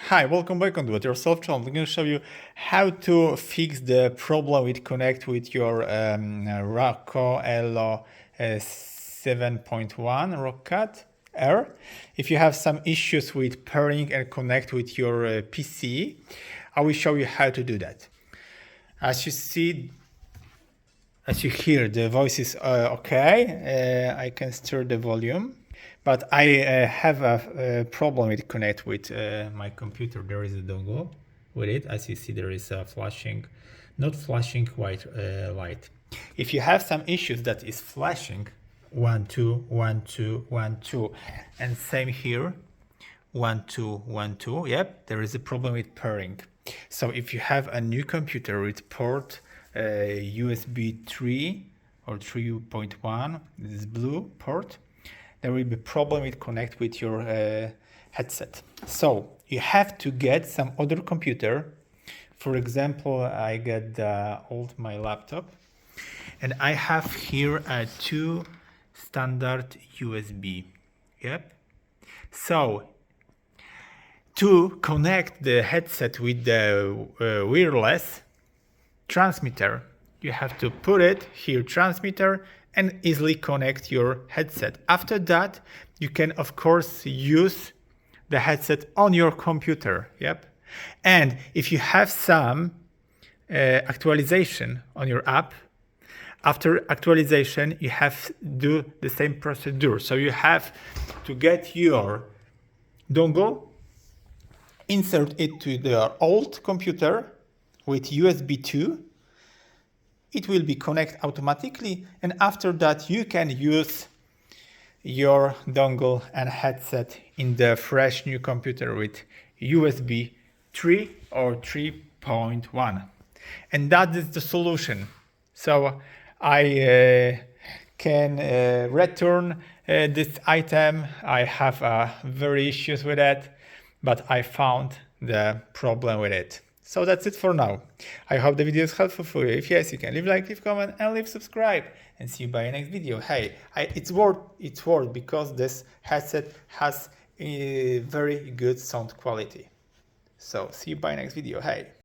Hi, welcome back on Do It Yourself channel. I'm going to show you how to fix the problem with connect with your Roccat Elo 7.1 Roccat Elo. If you have some issues with pairing and connect with your PC, I will show you how to do that. As you hear, the voice is okay. I can stir the volume. But I have a problem with connect with my computer. There is a dongle with it. As you see, there is a flashing, not flashing white light. If you have some issues that is flashing, 1 2 1 2 1 2, and same here, 1 2 1 2. Yep, there is a problem with pairing. So if you have a new computer with port USB 3 or 3.1, this is blue port, there will be a problem with connect with your headset. So you have to get some other computer. For example, I get my laptop, and I have here two standard USB. Yep. So to connect the headset with the wireless transmitter, you have to put it here, transmitter, and easily connect your headset. After that, you can of course use the headset on your computer. Yep. And if you have some actualization on your app, after actualization, you have to do the same procedure. So you have to get your dongle, insert it to the old computer with USB 2. It will be connected automatically, and after that you can use your dongle and headset in the fresh new computer with USB 3 or 3.1, and that is the solution. So I can return this item. I have very issues with it, but I found the problem with it. So that's it for now. I hope the video is helpful for you. If yes, you can leave a like, leave a comment, and leave subscribe. And see you by the next video. Hey, it's worth because this headset has a very good sound quality. So see you by the next video. Hey.